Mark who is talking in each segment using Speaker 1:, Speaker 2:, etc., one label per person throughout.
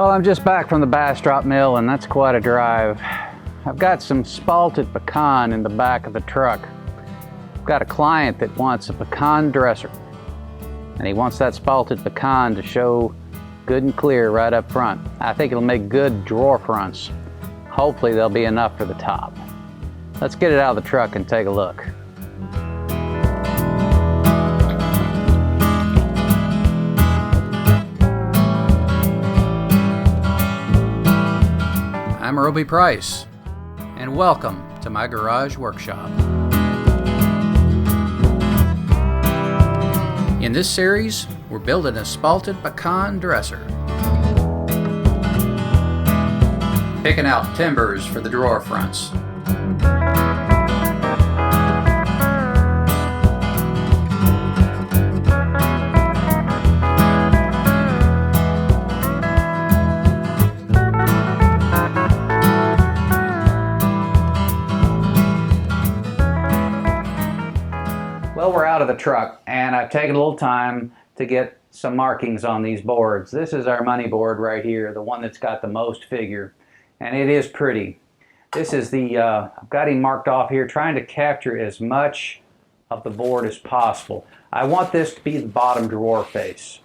Speaker 1: Well, I'm just back from the Bastrop mill, and that's quite a drive. I've got some spalted pecan in the back of the truck. I've got a client that wants a pecan dresser, and he wants that spalted pecan to show good and clear right up front. I think it'll make good drawer fronts. Hopefully there'll be enough for the top. Let's get it out of the truck and take a look. I'm Roby Price, and welcome to my garage workshop. In this series, we're building a spalted pecan dresser. Picking out timbers for the drawer fronts. Well, we're out of the truck, and I've taken a little time to get some markings on these boards. This is our money board right here, the one that's got the most figure, and it is pretty. This is the, I've got him marked off here, trying to capture as much of the board as possible. I want this to be the bottom drawer face,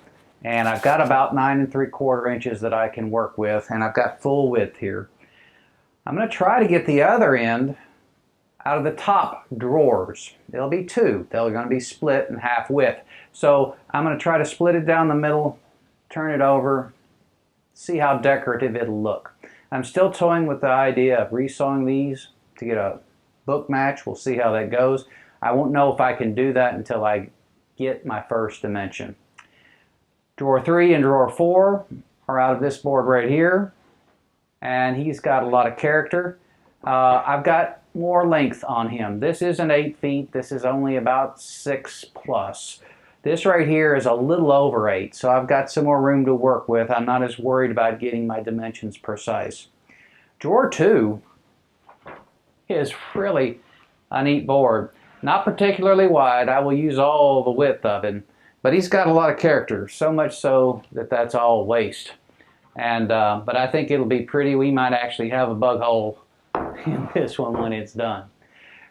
Speaker 1: and I've got about 9 3/4 inches that I can work with, and I've got full width here. I'm going to try to get the other end out of the top drawers. There'll be two. They're going to be split in half width. So I'm going to try to split it down the middle, turn it over, see how decorative it'll look. I'm still toying with the idea of resawing these to get a book match. We'll see how that goes. I won't know if I can do that until I get my first dimension. Drawer 3 and drawer 4 are out of this board right here, and he's got a lot of character. I've got more length on him. This isn't 8 feet. This is only about 6 plus. This right here is a little over 8, so I've got some more room to work with. I'm not as worried about getting my dimensions precise. Drawer 2 is really a neat board. Not particularly wide. I will use all the width of him, but he's got a lot of character, so much so that that's all waste. And but I think it'll be pretty. We might actually have a bug hole in this one when it's done.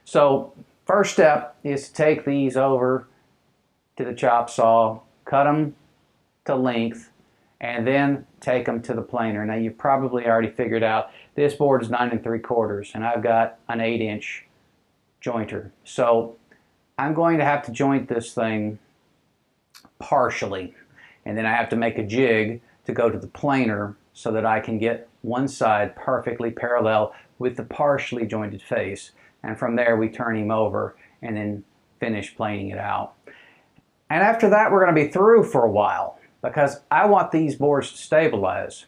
Speaker 1: So first step is to take these over to the chop saw, cut them to length, and then take them to the planer. Now you've probably already figured out this board is 9 3/4, and I've got an 8-inch jointer. So I'm going to have to joint this thing partially, and then I have to make a jig to go to the planer so that I can get one side perfectly parallel with the partially jointed face, and from there we turn him over and then finish planing it out. And after that we're going to be through for a while, because I want these boards to stabilize.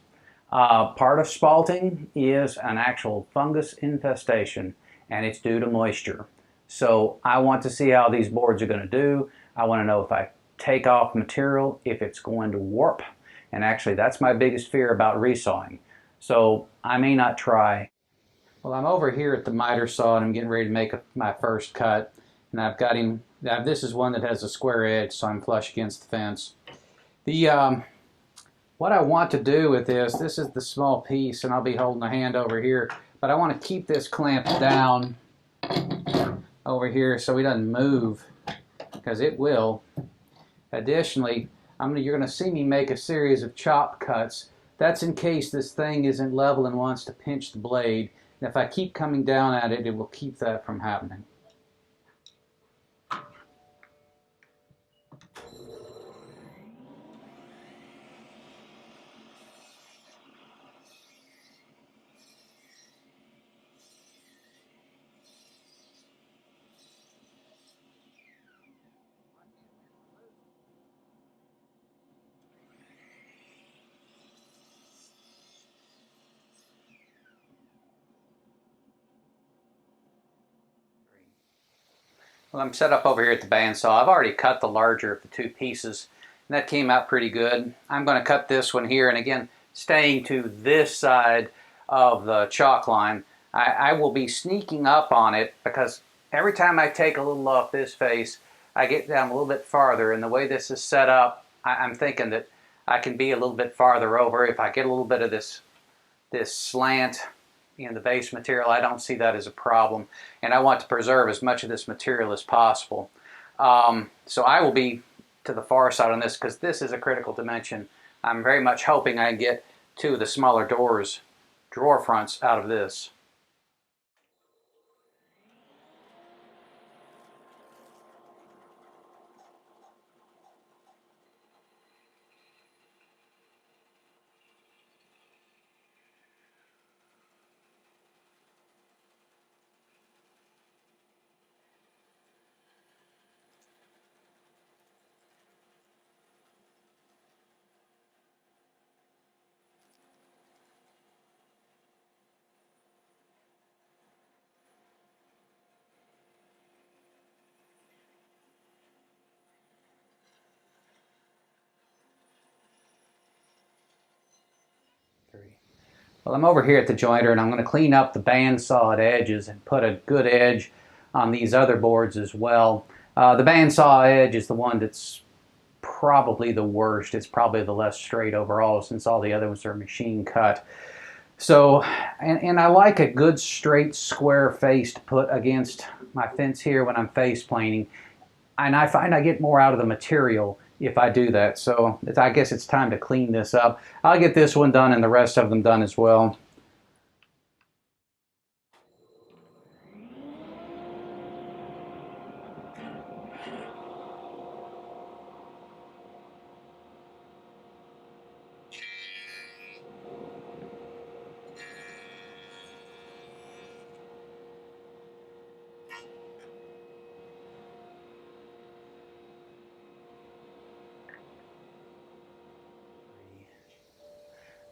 Speaker 1: Part of spalting is an actual fungus infestation, and it's due to moisture. So I want to see how these boards are going to do. I want to know if I take off material, if it's going to warp, and actually that's my biggest fear about resawing. So I may not try. Well, I'm over here at the miter saw, and I'm getting ready to make my first cut. And I've got him, this is one that has a square edge, so I'm flush against the fence. What I want to do with this is the small piece, and I'll be holding a hand over here, but I want to keep this clamped down over here so he doesn't move, because it will. Additionally, you're going to see me make a series of chop cuts. That's in case this thing isn't level and wants to pinch the blade. And if I keep coming down at it, it will keep that from happening. Well, I'm set up over here at the bandsaw. I've already cut the larger of the two pieces, and that came out pretty good. I'm going to cut this one here, and again, staying to this side of the chalk line, I will be sneaking up on it, because every time I take a little off this face, I get down a little bit farther, and the way this is set up, I'm thinking that I can be a little bit farther over. If I get a little bit of this slant in the base material, I don't see that as a problem. And I want to preserve as much of this material as possible. So I will be to the far side on this because this is a critical dimension. I'm very much hoping I can get 2 of the smaller drawer fronts out of this. Well, I'm over here at the jointer and I'm going to clean up the bandsawed edges and put a good edge on these other boards as well. The bandsaw edge is the one that's probably the worst. It's probably the less straight overall since all the other ones are machine cut. So, and I like a good straight square face to put against my fence here when I'm face planing. And I find I get more out of the material if I do that. So I guess it's time to clean this up. I'll get this one done and the rest of them done as well.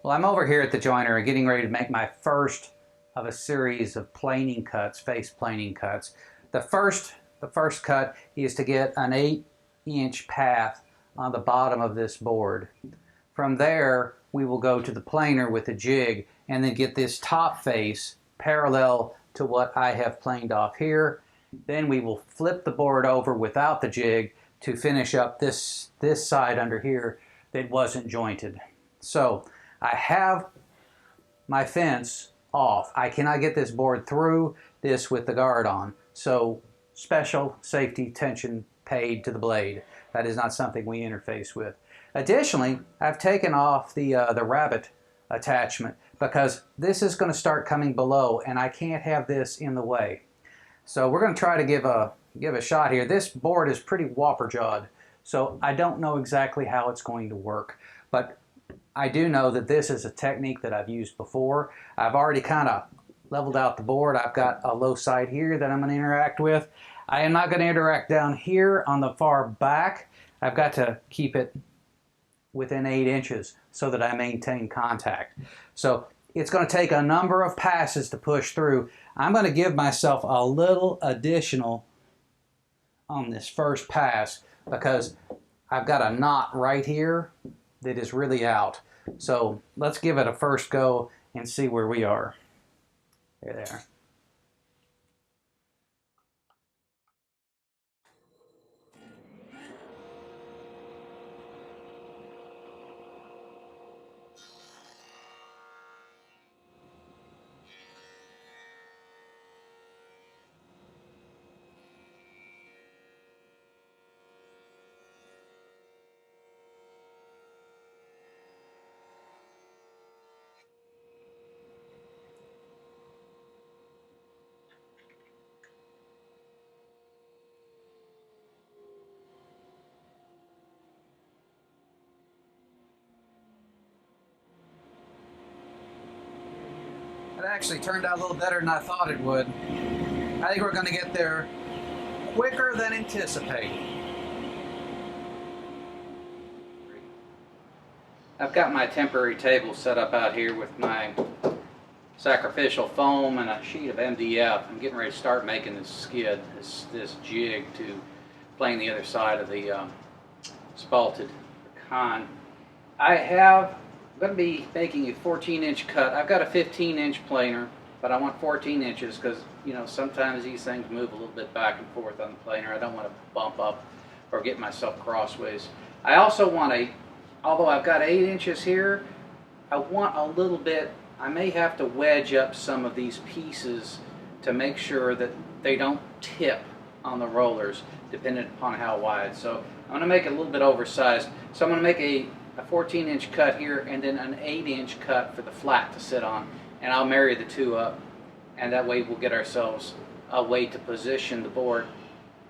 Speaker 1: Well, I'm over here at the jointer getting ready to make my first of a series of planing cuts, face planing cuts. The first cut is to get an 8-inch path on the bottom of this board. From there, we will go to the planer with a jig and then get this top face parallel to what I have planed off here. Then we will flip the board over without the jig to finish up this side under here that wasn't jointed. So I have my fence off. I cannot get this board through this with the guard on. So special safety tension paid to the blade. That is not something we interface with. Additionally, I've taken off the rabbet attachment because this is going to start coming below and I can't have this in the way. So we're going to try to give a shot here. This board is pretty whopper jawed, so I don't know exactly how it's going to work, but I do know that this is a technique that I've used before. I've already kind of leveled out the board. I've got a low side here that I'm going to interact with. I am not going to interact down here on the far back. I've got to keep it within 8 inches so that I maintain contact. So it's going to take a number of passes to push through. I'm going to give myself a little additional on this first pass because I've got a knot right here that is really out. So let's give it a first go and see where we are. There. It actually turned out a little better than I thought it would. I think we're going to get there quicker than anticipated. I've got my temporary table set up out here with my sacrificial foam and a sheet of MDF. I'm getting ready to start making this skid, this jig to plane the other side of the Spalted Pecan. I'm going to be making a 14-inch cut. I've got a 15-inch planer, but I want 14 inches because, you know, sometimes these things move a little bit back and forth on the planer. I don't want to bump up or get myself crossways. I also want a although I've got 8 inches here, I want a little bit, I may have to wedge up some of these pieces to make sure that they don't tip on the rollers, depending upon how wide. So I'm going to make it a little bit oversized. So I'm going to make a 14-inch cut here and then an 8-inch cut for the flat to sit on. And I'll marry the two up, and that way we'll get ourselves a way to position the board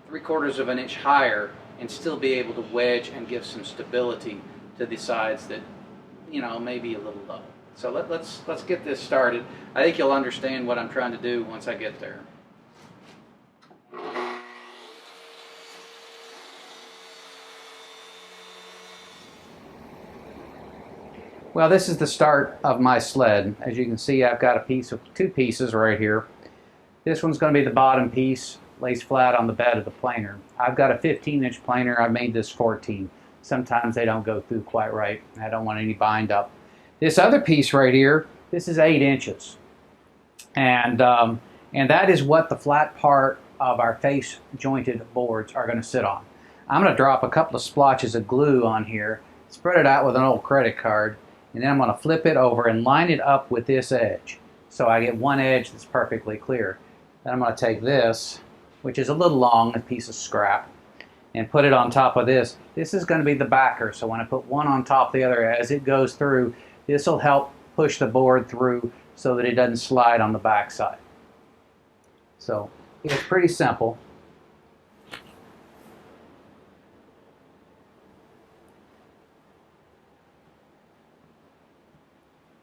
Speaker 1: 3/4 of an inch higher and still be able to wedge and give some stability to the sides that, you know, may be a little low. So let's get this started. I think you'll understand what I'm trying to do once I get there. Well, this is the start of my sled. As you can see, I've got a piece of 2 pieces right here. This one's going to be the bottom piece, lays flat on the bed of the planer. I've got a 15-inch planer. I made this 14. Sometimes they don't go through quite right. I don't want any bind up. This other piece right here, this is 8 inches. And that is what the flat part of our face jointed boards are going to sit on. I'm going to drop a couple of splotches of glue on here, spread it out with an old credit card, and then I'm going to flip it over and line it up with this edge. So I get one edge that's perfectly clear. Then I'm going to take this, which is a little long, a piece of scrap, and put it on top of this. This is going to be the backer, so when I put one on top of the other as it goes through, this will help push the board through so that it doesn't slide on the back side. So it's pretty simple.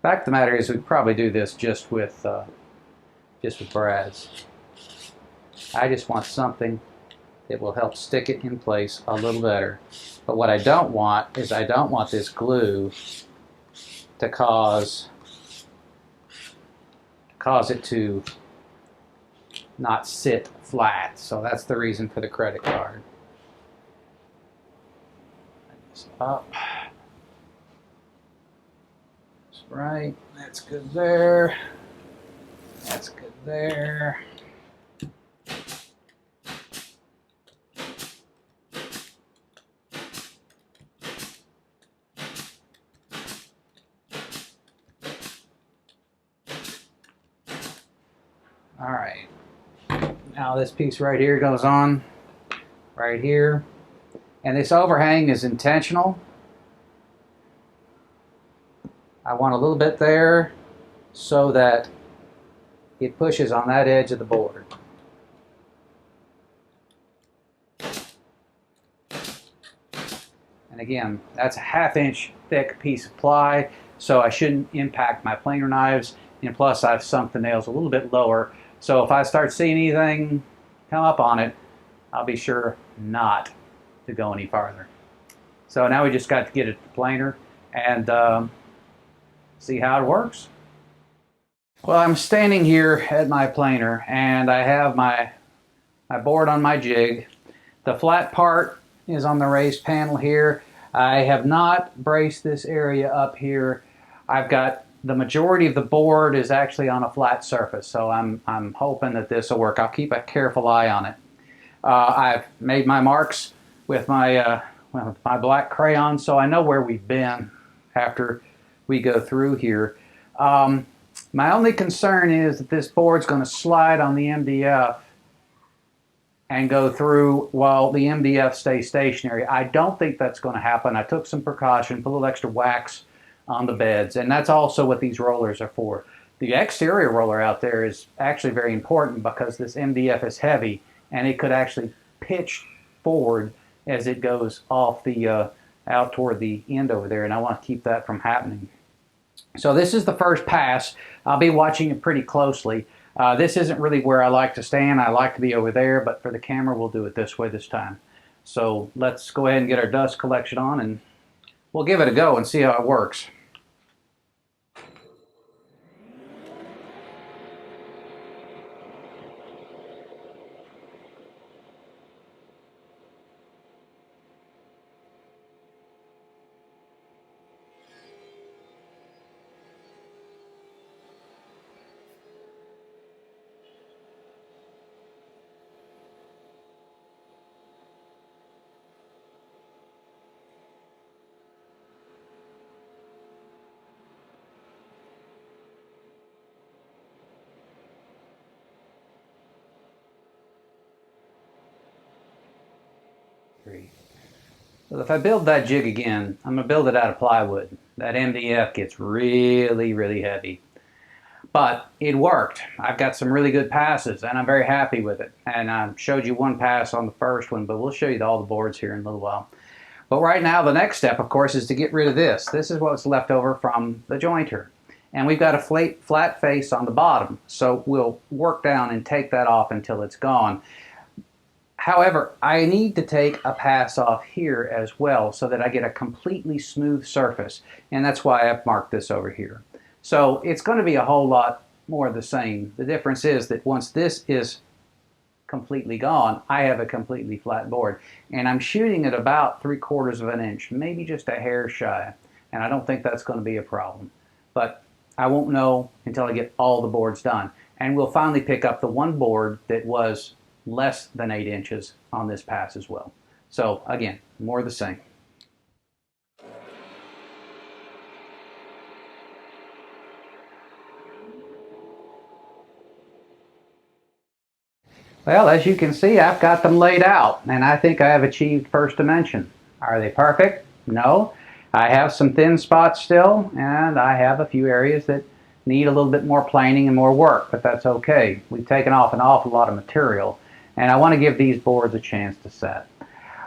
Speaker 1: Fact of the matter is, we'd probably do this just with brads. I just want something that will help stick it in place a little better. But what I don't want is I don't want this glue to cause it to not sit flat. So that's the reason for the credit card. This up. Right, that's good there. That's good there. All right. Now this piece right here goes on right here. And this overhang is intentional. I want a little bit there so that it pushes on that edge of the board. And again, that's a 1/2 inch thick piece of ply, so I shouldn't impact my planer knives. And plus I've sunk the nails a little bit lower, so if I start seeing anything come up on it, I'll be sure not to go any farther. So now we just got to get it to the planer and see how it works. Well, I'm standing here at my planer and I have my board on my jig. The flat part is on the raised panel here. I have not braced this area up here. I've got the majority of the board is actually on a flat surface, so I'm hoping that this will work. I'll keep a careful eye on it. I've made my marks with my my black crayon, so I know where we've been after we go through here. My only concern is that this board's going to slide on the MDF and go through while the MDF stays stationary. I don't think that's going to happen. I took some precaution, put a little extra wax on the beds, and that's also what these rollers are for. The exterior roller out there is actually very important because this MDF is heavy and it could actually pitch forward as it goes off the out toward the end over there, and I want to keep that from happening. So this is the first pass. I'll be watching it pretty closely. This isn't really where I like to stand. I like to be over there, but for the camera we'll do it this way this time. So let's go ahead and get our dust collection on and we'll give it a go and see how it works. 3. So if I build that jig again, I'm going to build it out of plywood. That MDF gets really, really heavy. But it worked. I've got some really good passes, and I'm very happy with it. And I showed you one pass on the first one, but we'll show you all the boards here in a little while. But right now, the next step, of course, is to get rid of this. This is what's left over from the jointer. And we've got a flat face on the bottom, so we'll work down and take that off until it's gone. However, I need to take a pass off here as well so that I get a completely smooth surface, and that's why I've marked this over here. So it's going to be a whole lot more the same. The difference is that once this is completely gone, I have a completely flat board, and I'm shooting at about 3/4 of an inch, maybe just a hair shy, and I don't think that's going to be a problem. But I won't know until I get all the boards done, and we'll finally pick up the one board that was less than 8 inches on this pass as well. So again, more the same. Well, as you can see, I've got them laid out, and I think I have achieved first dimension. Are they perfect? No. I have some thin spots still, and I have a few areas that need a little bit more planing and more work, but that's okay. We've taken off an awful lot of material, and I want to give these boards a chance to set.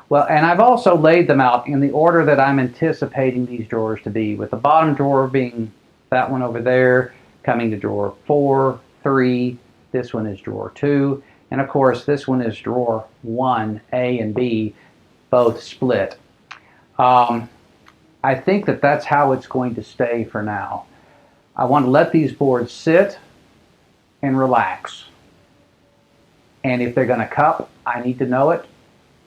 Speaker 1: Well, and I've also laid them out in the order that I'm anticipating these drawers to be, with the bottom drawer being that one over there, coming to drawer 4, 3, this one is drawer 2, and of course this one is drawer 1, A and B, both split. I think that that's how it's going to stay for now. I want to let these boards sit and relax. And if they're going to cup, I need to know it.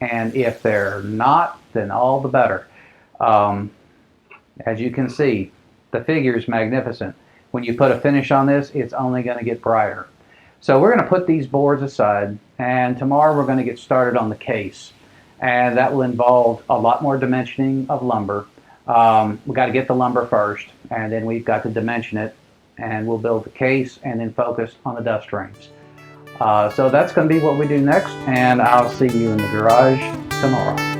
Speaker 1: And if they're not, then all the better. As you can see, the figure is magnificent. When you put a finish on this, it's only going to get brighter. So we're going to put these boards aside, and tomorrow we're going to get started on the case. And that will involve a lot more dimensioning of lumber. We've got to get the lumber first, and then we've got to dimension it, and we'll build the case and then focus on the dust frames. So that's going to be what we do next, and I'll see you in the garage tomorrow.